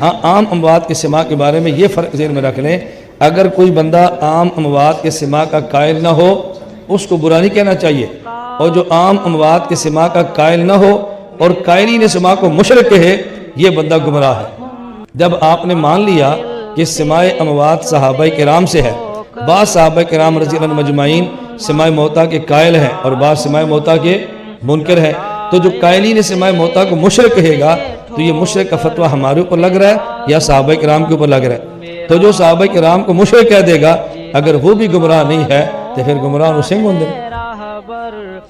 ہاں عام اموات کے سماع کے بارے میں یہ فرق ذہن میں رکھ لیں، اگر کوئی بندہ عام اموات کے سماع کا قائل نہ ہو اس کو برا نہیں کہنا چاہیے، اور جو عام اموات کے سماع کا قائل نہ ہو اور قائلین سماع کو مشرک کہے یہ بندہ گمراہ ہے۔ جب آپ نے مان لیا کہ سماع اموات صحابہ کرام سے ہے، بعض صحابہ کرام رضی اللہ عنہم مجمعین سماع موتیٰ کے قائل ہیں اور بعض سماع موتیٰ کے منکر ہیں، تو جو قائلین سماع موتیٰ کو مشرک کہے گا تو یہ مشرک کا فتویٰ ہمارے اوپر لگ رہا ہے یا صحابہ کرام کے اوپر لگ رہا ہے؟ تو جو صحابہ کرام کو مشرک کہہ دے گا اگر وہ بھی گمراہ نہیں ہے تو پھر گمراہ سنگ ہوندے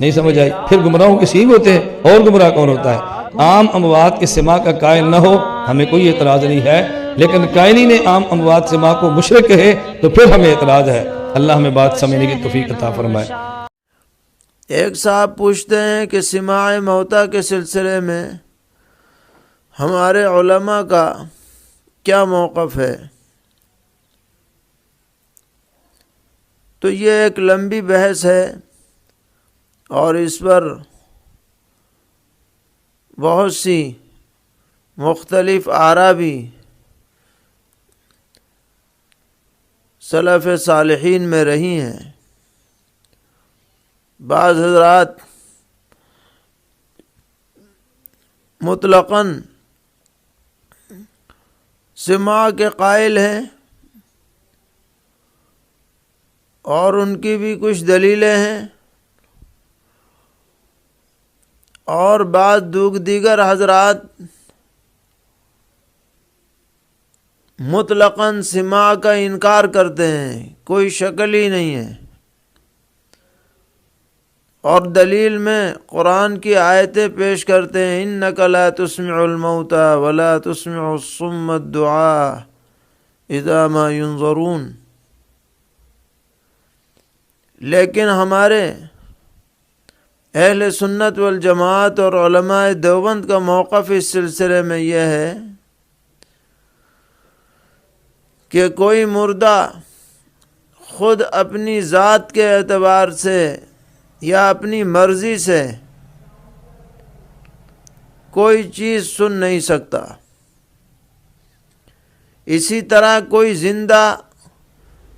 نہیں سمجھ آئی؟ پھر گمراہوں کے سینگ ہوتے ہیں اور گمراہ کون ہوتا ہے؟ عام اموات کے سماع کا قائل نہ ہو ہمیں کوئی اعتراض نہیں ہے، لیکن قائلین عام اموات سماع کو مشرک کہے تو پھر ہمیں اعتراض ہے۔ اللہ ہمیں بات سمجھنے کی توفیق عطا فرمائے۔ ایک صاحب پوچھتے ہیں کہ سماع موتیٰ کے سلسلے میں ہمارے علماء کا کیا موقف ہے؟ تو یہ ایک لمبی بحث ہے اور اس پر بہت سی مختلف آراء بھی سلف صالحین میں رہی ہیں۔ بعض حضرات مطلقاً سماع کے قائل ہیں اور ان کی بھی کچھ دلیلیں ہیں، اور بعض دیگر حضرات مطلقاً سماع کا انکار کرتے ہیں، کوئی شکل ہی نہیں ہے، اور دلیل میں قرآن کی آیتیں پیش کرتے ہیں اِنَّكَ لَا تُسْمِعُ الْمَوْتَى وَلَا تُسْمِعُ الصُّمَّ الدُّعَاءَ إِذَا مَا يُنظَرُونَ۔ لیکن ہمارے اہل سنت والجماعت اور علماء دیوبند کا موقف اس سلسلے میں یہ ہے کہ کوئی مردہ خود اپنی ذات کے اعتبار سے یا اپنی مرضی سے کوئی چیز سن نہیں سکتا، اسی طرح کوئی زندہ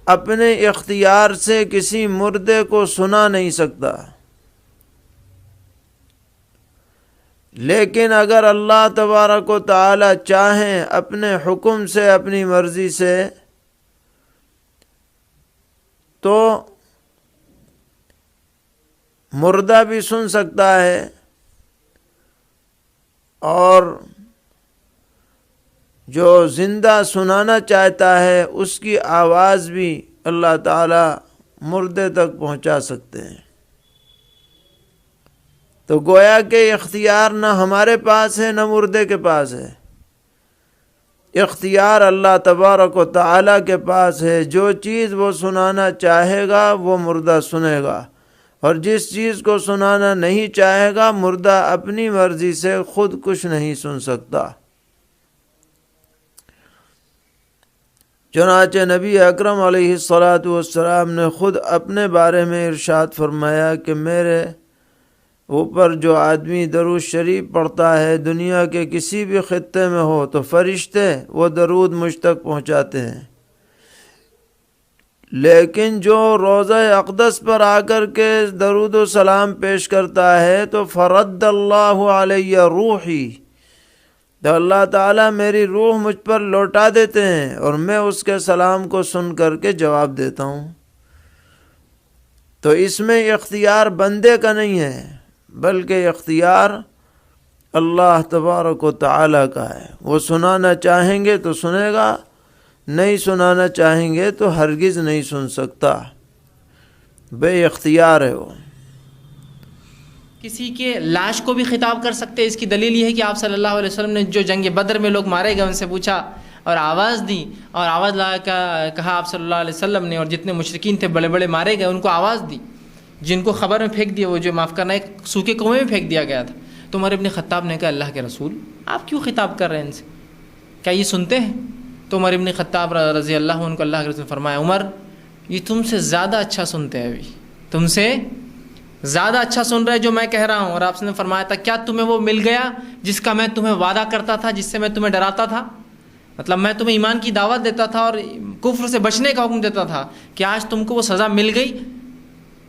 اپنے اختیار سے کسی مردے کو سنا نہیں سکتا، لیکن اگر اللہ تبارک و تعالی چاہیں اپنے حکم سے اپنی مرضی سے تو مردہ بھی سن سکتا ہے اور جو زندہ سنانا چاہتا ہے اس کی آواز بھی اللہ تعالی مردے تک پہنچا سکتے ہیں۔ تو گویا کہ اختیار نہ ہمارے پاس ہے نہ مردے کے پاس ہے، اختیار اللہ تبارک و تعالی کے پاس ہے۔ جو چیز وہ سنانا چاہے گا وہ مردہ سنے گا، اور جس چیز کو سنانا نہیں چاہے گا مردہ اپنی مرضی سے خود کچھ نہیں سن سکتا۔ چنانچہ نبی اکرم علیہ الصلاۃ نے خود اپنے بارے میں ارشاد فرمایا کہ میرے اوپر جو آدمی درود شریف پڑھتا ہے دنیا کے کسی بھی خطے میں ہو تو فرشتے وہ درود مجھ تک پہنچاتے ہیں، لیکن جو روضہ اقدس پر آ کر کے درود و سلام پیش کرتا ہے تو فرد اللہ علیہ روحی، تو اللہ تعالیٰ میری روح مجھ پر لوٹا دیتے ہیں اور میں اس کے سلام کو سن کر کے جواب دیتا ہوں۔ تو اس میں اختیار بندے کا نہیں ہے بلکہ اختیار اللہ تبارک و تعالیٰ کا ہے۔ وہ سنانا چاہیں گے تو سنے گا، نہیں سنانا چاہیں گے تو ہرگز نہیں سن سکتا، بے اختیار ہے وہ۔ کسی کے لاش کو بھی خطاب کر سکتے ہیں۔ اس کی دلیل یہ ہے کہ آپ صلی اللہ علیہ وسلم نے جو جنگ بدر میں لوگ مارے گئے ان سے پوچھا اور آواز دی، اور آواز لگا کہا آپ صلی اللہ علیہ وسلم نے، اور جتنے مشرکین تھے بڑے بڑے مارے گئے ان کو آواز دی، جن کو خبر میں پھینک دیا، وہ جو معاف کرنا ایک سوکھے کنویں میں پھینک دیا گیا تھا۔ تو عمر ابن خطاب نے کہا اللہ کے رسول آپ کیوں خطاب کر رہے ہیں ان سے، کیا یہ سنتے ہیں؟ تو عمر ابن خطاب رضی اللہ عنہ کو اللہ کے رسول نے فرمایا عمر یہ تم سے زیادہ اچھا سنتے ہیں، ابھی تم سے زیادہ اچھا سن رہے جو میں کہہ رہا ہوں۔ اور آپ نے فرمایا تھا کیا تمہیں وہ مل گیا جس کا میں تمہیں وعدہ کرتا تھا، جس سے میں تمہیں ڈراتا تھا؟ مطلب میں تمہیں ایمان کی دعوت دیتا تھا اور کفر سے بچنے کا حکم دیتا تھا کہ آج تم کو وہ سزا مل گئی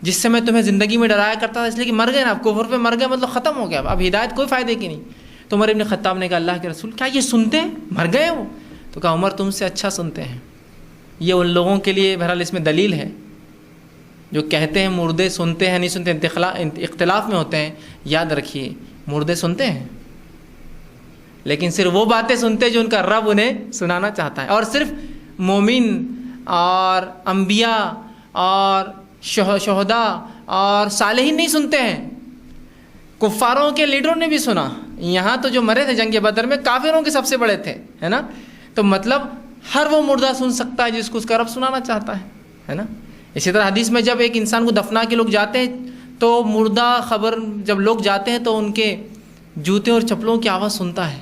جس سے میں تمہیں زندگی میں ڈرایا کرتا تھا، اس لیے کہ مر گئے نا، اب کفر پہ مر گئے مطلب ختم ہو گیا، اب ہدایت کوئی فائدے کی نہیں۔ تو عمر ابن خطاب نے کہا اللہ کے رسول کیا یہ سنتے ہیں؟ مر گئے وہ؟ تو کہا عمر تم سے اچھا سنتے ہیں۔ یہ ان لوگوں کے لیے بہرحال اس میں دلیل ہے جو کہتے ہیں مردے سنتے ہیں نہیں سنتے، اختلاف میں ہوتے ہیں۔ یاد رکھیے مردے سنتے ہیں لیکن صرف وہ باتیں سنتے ہیں جو ان کا رب انہیں سنانا چاہتا ہے، اور صرف مومن اور انبیاء اور شہداء اور صالحین نہیں سنتے ہیں، کفاروں کے لیڈروں نے بھی سنا۔ یہاں تو جو مرے تھے جنگ بدر میں کافروں کے سب سے بڑے تھے، ہے نا؟ تو مطلب ہر وہ مردہ سن سکتا ہے جس کو اس کا رب سنانا چاہتا ہے نا؟ اسی طرح حدیث میں جب ایک انسان کو دفنا کے لوگ جاتے ہیں تو مردہ خبر جب لوگ جاتے ہیں تو ان کے جوتے اور چپلوں کی آواز سنتا ہے۔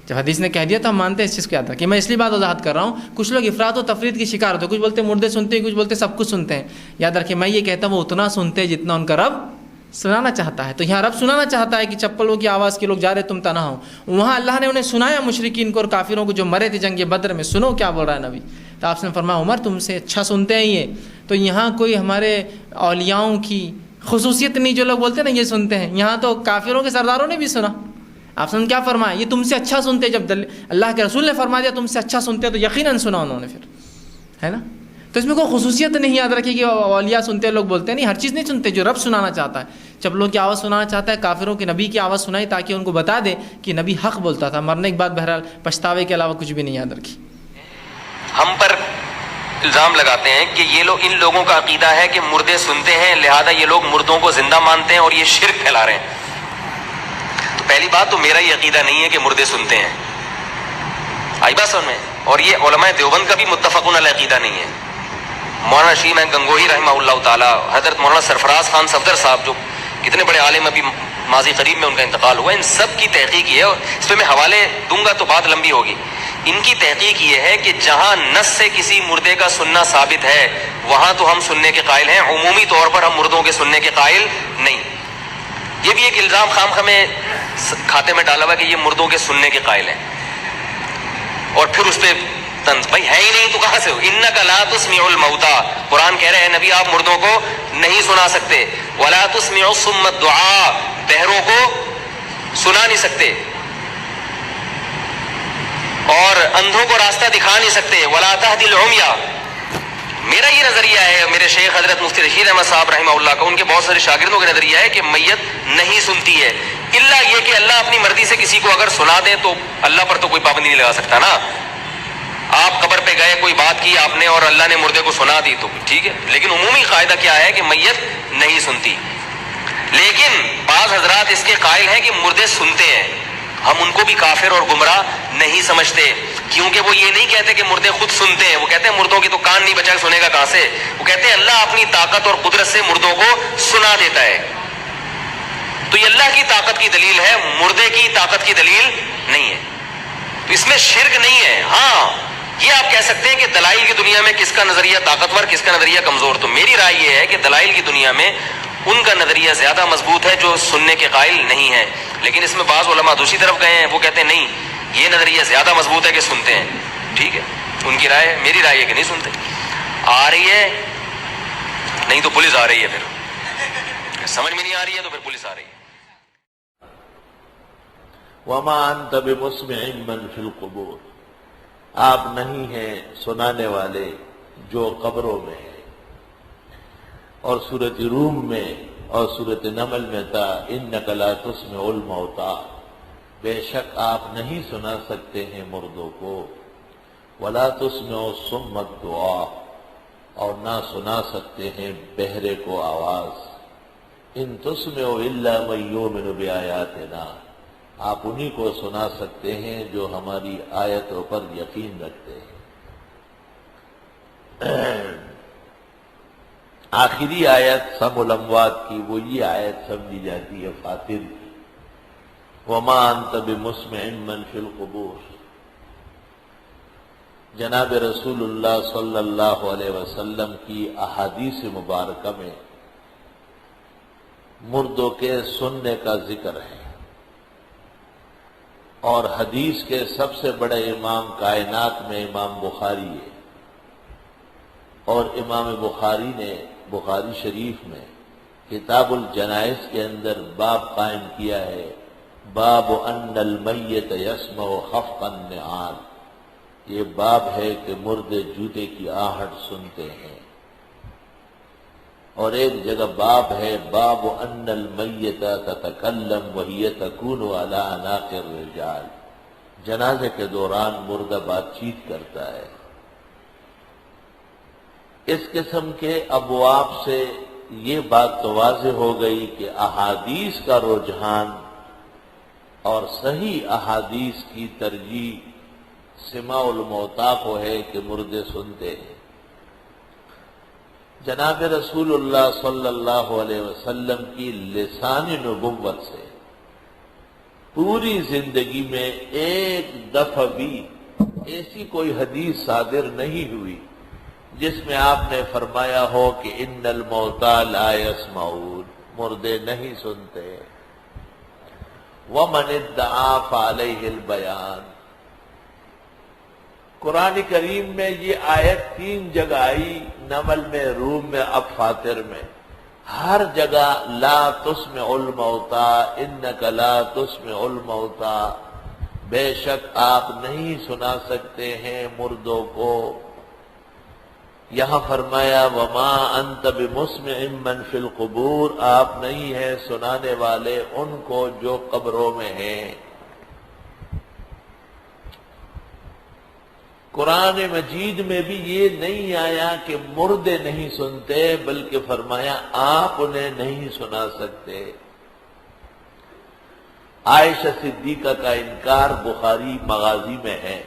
جب حدیث نے کہہ دیا تو ہم مانتے ہیں اس چیز کو، یاد رکھیں۔ میں اس لیے بات وضاحت کر رہا ہوں، کچھ لوگ افراط و تفریط کی شکار ہوتے ہیں، کچھ بولتے ہیں مردے سنتے ہیں، کچھ بولتے ہیں سب کچھ سنتے ہیں۔ یاد رکھیں میں یہ کہتا ہوں وہ اتنا سنتے ہیں جتنا ان کا رب سنانا چاہتا ہے۔ تو یہاں رب سنانا چاہتا ہے کہ چپلوں کی آواز کے لوگ جا رہے تم تنہا ہو، وہاں اللہ نے انہیں سنایا مشرکین کو اور کافروں کو جو مرے تھے جنگ بدر میں، سنو کیا بول رہا ہے نبی۔ تو آپ نے فرمایا عمر تم سے اچھا سنتے ہیں یہ۔ تو یہاں کوئی ہمارے اولیاؤں کی خصوصیت نہیں جو لوگ بولتے ہیں نا یہ سنتے ہیں، یہاں تو کافروں کے سرداروں نے بھی سنا۔ آپ نے کیا فرمایا؟ یہ تم سے اچھا سنتے، جب اللہ کے رسول نے فرما دیا تم سے اچھا سنتے تو یقیناً سنا انہوں نے، پھر ہے نا؟ تو اس میں کوئی خصوصیت نہیں، یاد رکھیے کہ اولیاء سنتے لوگ بولتے ہیں نہیں، ہر چیز نہیں سنتے جو رب سنانا چاہتا ہے۔ چپلوں کی آواز سنانا چاہتا ہے، کافروں کے نبی کی آواز سنائی تاکہ ان کو بتا دے کہ نبی حق بولتا تھا، مرنے کے بعد بہرحال پچھتاوے کے علاوہ کچھ بھی نہیں۔ یاد رکھیے ہم پر الزام لگاتے ہیں کہ یہ لوگ، ان لوگوں کا عقیدہ ہے کہ مردے سنتے ہیں لہذا یہ لوگ مردوں کو زندہ مانتے ہیں اور یہ شرک پھیلا رہے ہیں۔ تو پہلی بات تو میرا یہ عقیدہ نہیں ہے کہ مردے سنتے ہیں، آئی بات سمجھ میں؟ اور یہ علماء دیوبند کا بھی متفقون علیہ عقیدہ نہیں ہے۔ مولانا شیم گنگوہی رحمہ اللہ تعالی، حضرت مولانا سرفراز خان صفدر صاحب جو کتنے بڑے عالم ابھی ماضی قریب میں ان کا انتقال ہوا، ان سب کی تحقیق یہ ہے، اور اس پہ میں حوالے دوں گا تو بات لمبی ہوگی۔ ان کی تحقیق یہ ہے کہ جہاں نص سے کسی مردے کا سننا ثابت ہے وہاں تو ہم سننے کے قائل ہیں، عمومی طور پر ہم مردوں کے سننے کے قائل نہیں۔ یہ بھی ایک الزام خام خامے کھاتے میں ڈالا ہوا کہ یہ مردوں کے سننے کے قائل ہیں، اور پھر اس پہ طنز، بھائی ہے ہی نہیں تو کہاں سے ہو؟ انک لا تسمع الموتى، قرآن کہہ رہے ہیں نبی آپ مردوں کو نہیں سنا سکتے، ولا تسمع الصم الدعاء، بہروں کو سنا نہیں سکتے، اور اندھوں کو راستہ دکھا نہیں سکتے، ولا تهدي العمي۔ میرا یہ نظریہ ہے، میرے شیخ حضرت مفتی رشید احمد صاحب رحمہ اللہ کا، ان کے بہت سارے شاگردوں کا نظریہ ہے کہ میت نہیں سنتی ہے، الا یہ کہ اللہ اپنی مرضی سے کسی کو اگر سنا دے تو اللہ پر تو کوئی پابندی نہیں لگا سکتا نا۔ آپ قبر پہ گئے، کوئی بات کی آپ نے اور اللہ نے مردے کو سنا دی تو ٹھیک ہے، لیکن عمومی قاعدہ کیا ہے کہ میت نہیں سنتی۔ لیکن بعض حضرات اس کے قائل ہیں کہ مردے سنتے ہیں، ہم ان کو بھی کافر اور گمراہ نہیں سمجھتے، کیونکہ وہ یہ نہیں کہتے کہ مردے خود سنتے ہیں، وہ کہتے ہیں مردوں کی تو کان نہیں بچا، سنے گا کہاں سے؟ وہ کہتے ہیں اللہ اپنی طاقت اور قدرت سے مردوں کو سنا دیتا ہے۔ تو یہ اللہ کی طاقت کی دلیل ہے، مردے کی طاقت کی دلیل نہیں ہے، تو اس میں شرک نہیں ہے۔ ہاں یہ آپ کہہ سکتے ہیں کہ دلائل کی دنیا میں کس کا نظریہ طاقتور کس کا نظریہ کمزور، تو میری رائے یہ ہے کہ دلائل کی دنیا میں ان کا نظریہ زیادہ مضبوط ہے جو سننے کے قائل نہیں ہے، لیکن اس میں بعض علماء دوسری طرف گئے ہیں، وہ کہتے ہیں نہیں یہ نظریہ زیادہ مضبوط ہے کہ سنتے ہیں، ٹھیک ہے، ان کی رائے، میری رائے ہے کہ نہیں سنتے۔ آ رہی ہے نہیں تو پولیس آ رہی ہے، پھر سمجھ میں نہیں آ رہی ہے تو پھر پولیس آ رہی ہے۔ وما انت بمسمع من فی القبور، آپ نہیں ہیں سنانے والے جو قبروں میں ہیں۔ اور سورۃ روم میں اور سورۃ نمل میں تھا انک لا تسمع الموتى، بے شک آپ نہیں سنا سکتے ہیں مردوں کو، ولا تسمع الصم الدعاء، اور نہ سنا سکتے ہیں بہرے کو آواز، ان تسمع الا من یؤمن بآیاتنا، آپ انہی کو سنا سکتے ہیں جو ہماری آیتوں پر یقین رکھتے ہیں۔ آخری آیت سم الاموات کی وہ یہ آیت سمجھی جاتی ہے فاتر، وما انت بمسمع من فی القبور۔ جناب رسول اللہ صلی اللہ علیہ وسلم کی احادیث مبارکہ میں مردوں کے سننے کا ذکر ہے، اور حدیث کے سب سے بڑے امام کائنات میں امام بخاری ہے، اور امام بخاری نے بخاری شریف میں کتاب الجنائز کے اندر باب قائم کیا ہے، باب ان المیت یسمع خفق النعال، یہ باب ہے کہ مردے جوتے کی آہٹ سنتے ہیں۔ اور ایک جگہ باب ہے باب ان المیت تتکلم وہی تکون علی عناق الرجال، جنازے کے دوران مردہ بات چیت کرتا ہے۔ اس قسم کے ابواب سے یہ بات تو واضح ہو گئی کہ احادیث کا رجحان اور صحیح احادیث کی ترجیح سماع الموتیٰ کو ہے کہ مردے سنتے ہیں۔ جناب رسول اللہ صلی اللہ علیہ وسلم کی لسان نبوت سے پوری زندگی میں ایک دفعہ بھی ایسی کوئی حدیث صادر نہیں ہوئی جس میں آپ نے فرمایا ہو کہ ان الموتیٰ لا یسمعون، مردے نہیں سنتے۔ وَمَنِ ادَّعَا فَعَلَيْهِ الْبَيَانُ، قرآن کریم میں یہ آیت 3 جگہ آئی، نمل میں، روم میں، اب فاتر میں، ہر جگہ لا تسمع الموتیٰ انک لا تسمع الموتیٰ، بے شک آپ نہیں سنا سکتے ہیں مردوں کو۔ یہاں فرمایا وما انت بمسمع من فی القبور، آپ نہیں ہیں سنانے والے ان کو جو قبروں میں ہیں۔ قرآن مجید میں بھی یہ نہیں آیا کہ مردے نہیں سنتے، بلکہ فرمایا آپ انہیں نہیں سنا سکتے۔ عائشہ صدیقہ کا انکار بخاری مغازی میں ہے۔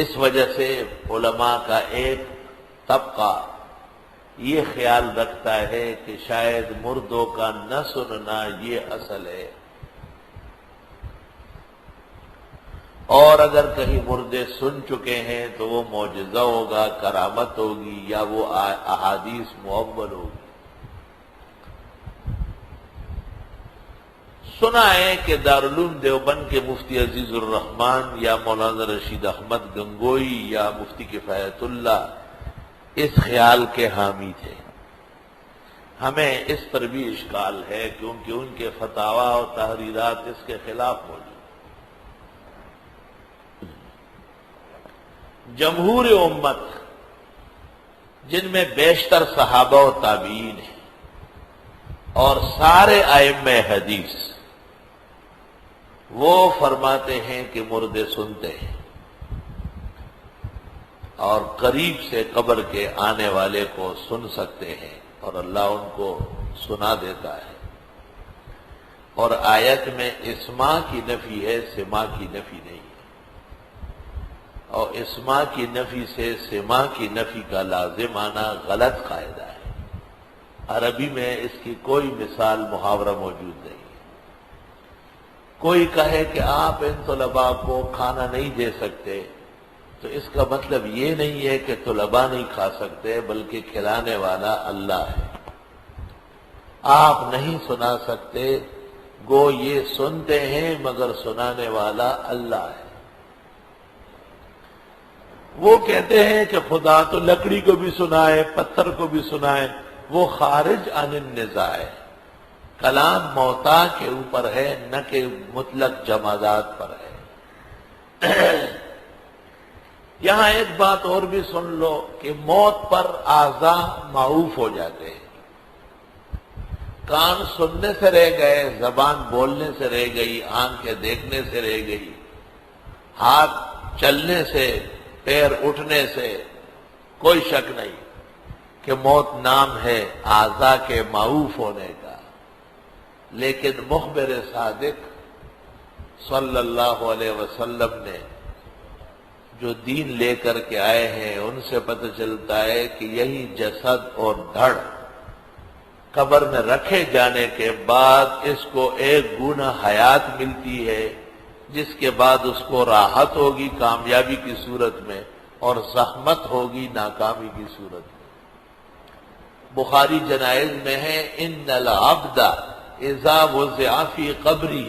اس وجہ سے علماء کا ایک طبقہ یہ خیال رکھتا ہے کہ شاید مردوں کا نہ سننا یہ اصل ہے، اور اگر کہیں مردے سن چکے ہیں تو وہ معجزہ ہوگا، کرامت ہوگی، یا وہ احادیث مؤول ہوگی۔ سنا ہے کہ دارالعلوم دیوبند کے مفتی عزیز الرحمن یا مولانا رشید احمد گنگوئی یا مفتی کفایت اللہ اس خیال کے حامی تھے۔ ہمیں اس پر بھی اشکال ہے کیونکہ ان کے فتاوی اور تحریرات اس کے خلاف موجود۔ جمہور امت جن میں بیشتر صحابہ و تابعین ہیں اور سارے ائمہ حدیث، وہ فرماتے ہیں کہ مردے سنتے ہیں اور قریب سے قبر کے آنے والے کو سن سکتے ہیں، اور اللہ ان کو سنا دیتا ہے۔ اور آیت میں اسماع کی نفی ہے، سماع کی نفی نہیں ہے، اور اسماع کی نفی سے سماع کی نفی کا لازم آنا غلط قاعدہ ہے۔ عربی میں اس کی کوئی مثال محاورہ موجود نہیں۔ کوئی کہے کہ آپ ان طلباء کو کھانا نہیں دے سکتے، تو اس کا مطلب یہ نہیں ہے کہ طلباء نہیں کھا سکتے، بلکہ کھلانے والا اللہ ہے۔ آپ نہیں سنا سکتے، گو یہ سنتے ہیں مگر سنانے والا اللہ ہے۔ وہ کہتے ہیں کہ خدا تو لکڑی کو بھی سنائے، پتھر کو بھی سنائے، وہ خارج عن النزاع ہے۔ کلام موتا کے اوپر ہے، نہ کہ مطلق جمادات پر ہے۔ یہاں ایک بات اور بھی سن لو کہ موت پر اعضاء معوف ہو جاتے ہیں۔ کان سننے سے رہ گئے، زبان بولنے سے رہ گئی، آنکھیں دیکھنے سے رہ گئی، ہاتھ چلنے سے، پیر اٹھنے سے، کوئی شک نہیں کہ موت نام ہے اعضاء کے معوف ہونے کا۔ لیکن مخبر صادق صلی اللہ علیہ وسلم نے جو دین لے کر کے آئے ہیں، ان سے پتہ چلتا ہے کہ یہی جسد اور دھڑ قبر میں رکھے جانے کے بعد اس کو ایک گنا حیات ملتی ہے، جس کے بعد اس کو راحت ہوگی کامیابی کی صورت میں، اور زحمت ہوگی ناکامی کی صورت میں۔ بخاری جنائز میں ہے ان العبد اذا وضع فی قبرہ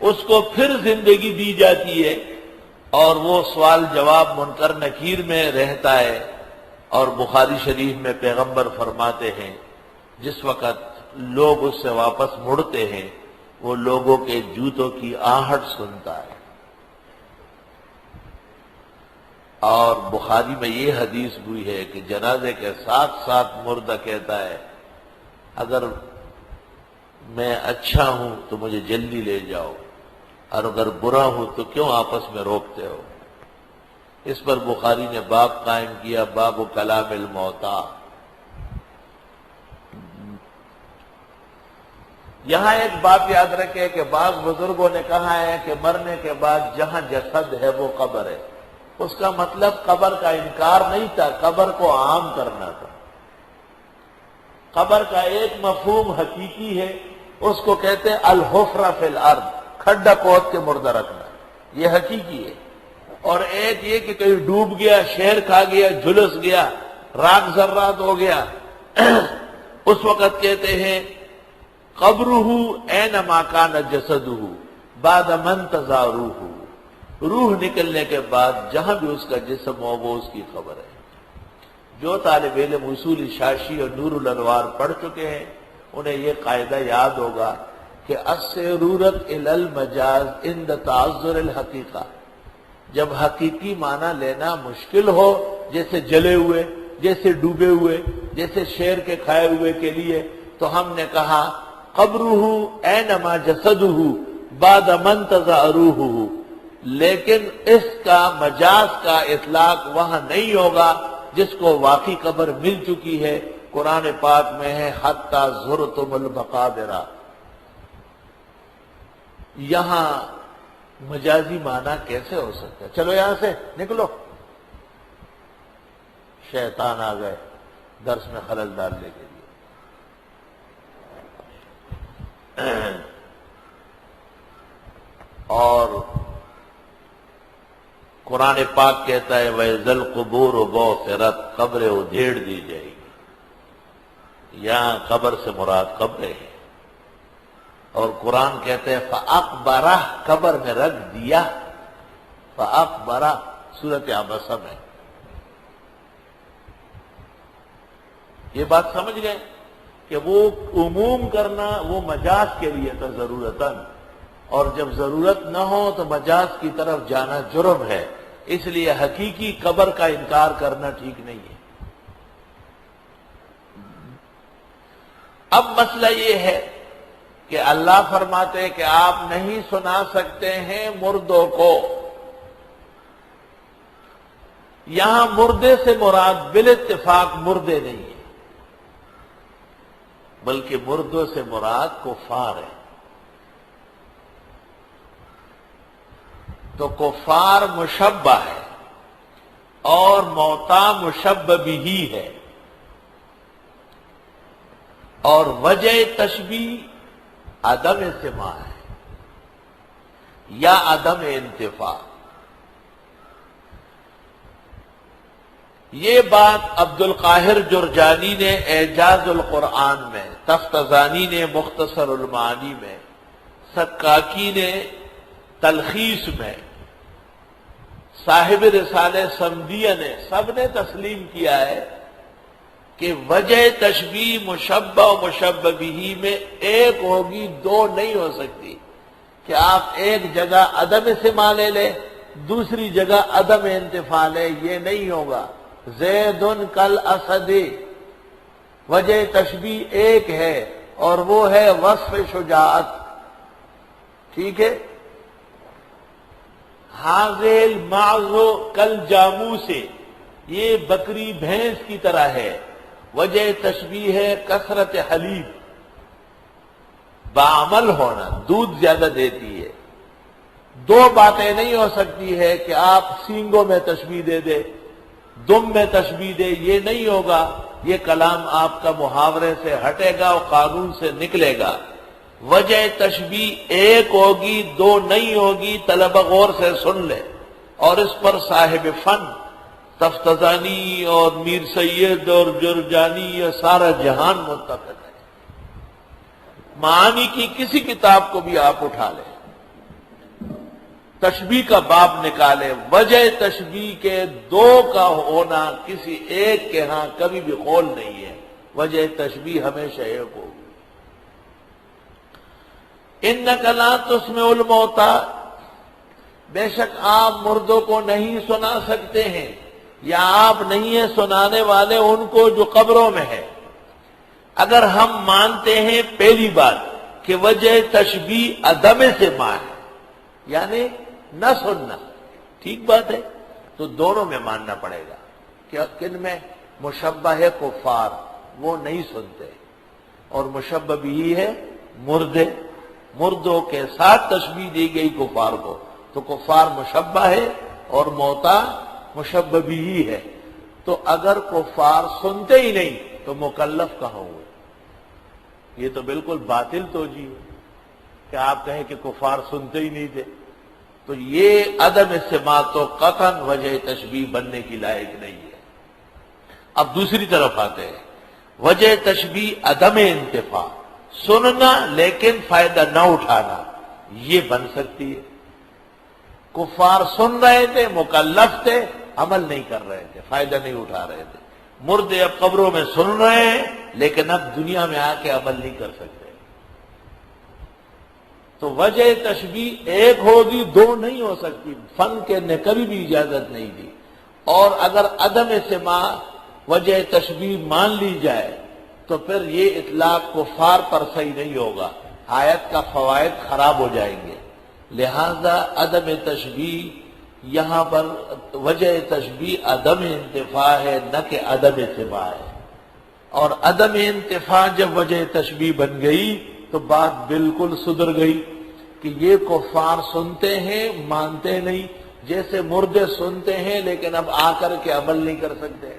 اس کو پھر زندگی دی جاتی ہے اور وہ سوال جواب منکر نکیر میں رہتا ہے. اور بخاری شریف میں پیغمبر فرماتے ہیں جس وقت لوگ اس سے واپس مڑتے ہیں وہ لوگوں کے جوتوں کی آہٹ سنتا ہے. اور بخاری میں یہ حدیث ہوئی ہے کہ جنازے کے ساتھ ساتھ مردہ کہتا ہے اگر میں اچھا ہوں تو مجھے جلدی لے جاؤ اور اگر برا ہوں تو کیوں آپس میں روکتے ہو. اس پر بخاری نے باب قائم کیا باب کلام الموتا. یہاں ایک بات یاد رکھے کہ بعض بزرگوں نے کہا ہے کہ مرنے کے بعد جہاں جسد ہے وہ قبر ہے. اس کا مطلب قبر کا انکار نہیں تھا، قبر کو عام کرنا تھا. قبر کا ایک مفہوم حقیقی ہے، اس کو کہتے ہیں الحفرہ فی الارض، کھڈا کھود کے مردہ رکھنا، یہ حقیقی ہے. اور ایک یہ کہ کہیں ڈوب گیا، شیر کھا گیا، جھلس گیا، راک ذرات ہو گیا، اس وقت کہتے ہیں قبرہ اینما کان جسدہ بعد من تزاروہ، روح نکلنے کے بعد جہاں بھی اس کا جسم ہو وہ اس کی خبر ہے. جو طالب علم اصول شاشی اور نور الانوار پڑھ چکے ہیں انہیں یہ قاعدہ یاد ہوگا کہ الضرورت الی المجاز عند تعذر الحقیقہ. جب حقیقی معنی لینا مشکل ہو، جیسے جلے ہوئے، جیسے ڈوبے ہوئے، جیسے شیر کے کھائے ہوئے کے لیے، تو ہم نے کہا قبرہ اینما جسدہ بعد من تزاروہ. لیکن اس کا مجاز کا اطلاق وہاں نہیں ہوگا جس کو واقعی قبر مل چکی ہے. قرآن پاک میں ہے حتی زرتم المقابر. یہاں مجازی معنی کیسے ہو سکتا ہے؟ چلو یہاں سے نکلو، شیطان آ گئے درس میں خلل ڈالنے کے لیے. اور قرآن پاک کہتا ہے وَإِذَا الْقُبُورُ بُعْثِرَتْ، قبریں ادھیڑ دی جائے گی. یہاں قبر سے مراد قبریں ہیں. اور قرآن کہتے ہیں فَأَقْبَرَهْ، قبر میں رکھ دیا. فَأَقْبَرَهْ سورۃ عبسہ میں. یہ بات سمجھ گئے کہ وہ عموم کرنا وہ مجاز کے لیے تھا ضرورتاً، اور جب ضرورت نہ ہو تو مجاز کی طرف جانا جرم ہے. اس لیے حقیقی قبر کا انکار کرنا ٹھیک نہیں ہے. اب مسئلہ یہ ہے کہ اللہ فرماتے ہیں کہ آپ نہیں سنا سکتے ہیں مردوں کو. یہاں مردے سے مراد بالاتفاق مردے نہیں ہے، بلکہ مردوں سے مراد کفار ہے. تو کفار مشبہ ہے اور موتا مشبہ بھی ہے. اور وجہ تشبیہ عدم سماع ہے یا عدم انتفاع. یہ بات عبد القاہر جرجانی نے اعجاز القرآن میں، تفتزانی نے مختصر المعانی میں، سکاکی نے تلخیص میں، صاحب رسالہ سمدیہ نے، سب نے تسلیم کیا ہے کہ وجہ تشبیہ مشبہ و مشبہ بھی میں ایک ہوگی، دو نہیں ہو سکتی. کہ آپ ایک جگہ عدم سماع لے لیں، دوسری جگہ عدم انتفاع لیں، یہ نہیں ہوگا. زید کل اسد، وجہ تشبیہ ایک ہے اور وہ ہے وصف شجاعت. ٹھیک ہے. حاضل معزو کل جامو سے، یہ بکری بھینس کی طرح ہے. وجہ تشبیہ ہے کثرت حلیب، بعمل ہونا، دودھ زیادہ دیتی ہے. دو باتیں نہیں ہو سکتی ہے کہ آپ سینگوں میں تشبیہ دے دے، دم میں تشبیہ دے، یہ نہیں ہوگا. یہ کلام آپ کا محاورے سے ہٹے گا اور قانون سے نکلے گا. وجہ تشبیہ ایک ہوگی، دو نہیں ہوگی. طلبہ غور سے سن لے. اور اس پر صاحب فن تفتزانی اور میر سید اور جرجانی یہ سارا جہان متفق ہے. معانی کی کسی کتاب کو بھی آپ اٹھا لیں، تشبیہ کا باب نکالے، وجہ تشبیہ کے دو کا ہونا کسی ایک کے ہاں کبھی بھی قول نہیں ہے، وجہ تشبیہ ہمیشہ ایک ہوگی۔ اِنَّكَ لَا تُسْمِعُ الْمَوْتَىٰ، بے شک آپ مردوں کو نہیں سنا سکتے ہیں، یا آپ نہیں ہیں سنانے والے ان کو جو قبروں میں ہے۔ اگر ہم مانتے ہیں پہلی بات کہ وجہ تشبیہ عدم سماع ہے، یعنی نہ سننا، ٹھیک بات ہے، تو دونوں میں ماننا پڑے گا کہ کن میں؟ مشبہ کفار، وہ نہیں سنتے، اور مشبہ بھی ہے مردے، مردوں کے ساتھ تشبیہ دی گئی کفار کو، تو کفار مشبہ ہے اور موتا مشبہ بھی ہے۔ تو اگر کفار سنتے ہی نہیں تو مکلف کہاں ہوئے؟ یہ تو بالکل باطل توجیہ ہے کہ آپ کہیں کہ کفار سنتے ہی نہیں تھے، تو یہ عدم سماع تو قطعاً وجہ تشبیہ بننے کی لائق نہیں ہے۔ اب دوسری طرف آتے ہیں، وجہ تشبیہ عدم انتفاع، سننا لیکن فائدہ نہ اٹھانا، یہ بن سکتی ہے۔ کفار سن رہے تھے، مکلف تھے، عمل نہیں کر رہے تھے، فائدہ نہیں اٹھا رہے تھے۔ مردے اب قبروں میں سن رہے ہیں لیکن اب دنیا میں آ کے عمل نہیں کر سکتے، تو وجہ تشبیہ ایک ہوگی، دو نہیں ہو سکتی، فن کے نے کبھی بھی اجازت نہیں دی۔ اور اگر عدم سماع وجہ تشبیہ مان لی جائے تو پھر یہ اطلاق کفار پر صحیح نہیں ہوگا، آیت کا فوائد خراب ہو جائیں گے۔ لہذا عدم تشبیہ یہاں پر وجہ تشبیہ عدم انتفاع ہے، نہ کہ عدم سماع ہے، اور عدم انتفاع جب وجہ تشبیہ بن گئی تو بات بالکل سدھر گئی کہ یہ کفار سنتے ہیں مانتے نہیں، جیسے مردے سنتے ہیں لیکن اب آ کر کے عمل نہیں کر سکتے،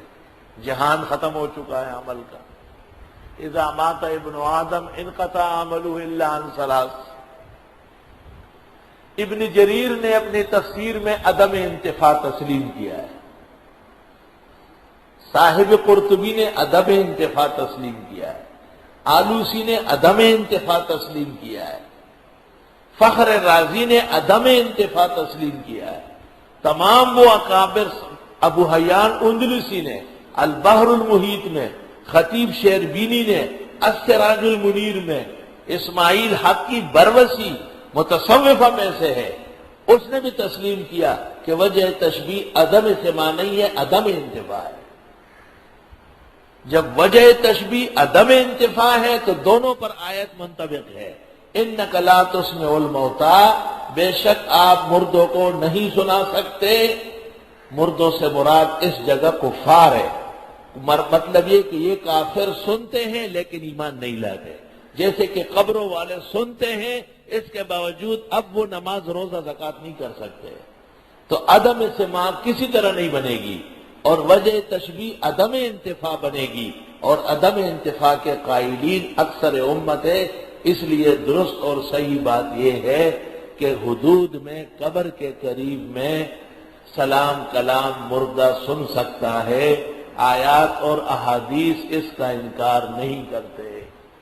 جہان ختم ہو چکا ہے عمل کا۔ اذا مات ابن آدم انقطع عملہ الا عن ثلاث۔ ابن جریر نے اپنی تفسیر میں عدم انتفاع تسلیم کیا ہے، صاحب قرطبی نے عدم انتفاع تسلیم کیا ہے، آلوسی نے عدم انتفاع تسلیم کیا ہے، فخر رازی نے عدم انتفاع تسلیم کیا ہے، تمام وہ اکابر، ابو حیان اندلسی نے البحر المحیط میں، خطیب شیربینی نے السراج المنیر میں، اسماعیل حقی بروسی متصوفہ میں سے ہے، اس نے بھی تسلیم کیا کہ وجہ تشبیہ عدم سماع نہیں ہے، عدم انتفاع ہے۔ جب وجہ تشبیہ عدم انتفاع ہے تو دونوں پر آیت منطبق ہے، اِنَّكَ لَا تُسْمِعُ الْمَوْتَىٰ، بے شک آپ مردوں کو نہیں سنا سکتے۔ مردوں سے مراد اس جگہ کفار ہے، مطلب یہ کہ یہ کافر سنتے ہیں لیکن ایمان نہیں لاتے، جیسے کہ قبروں والے سنتے ہیں اس کے باوجود اب وہ نماز روزہ زکوٰۃ نہیں کر سکتے، تو عدم سماع کسی طرح نہیں بنے گی، اور وجہ تشبیہ عدم انتفاع بنے گی، اور عدم انتفاع کے قائلین اکثر امت ہے۔ اس لیے درست اور صحیح بات یہ ہے کہ حدود میں قبر کے قریب میں سلام کلام مردہ سن سکتا ہے، آیات اور احادیث اس کا انکار نہیں کرتے۔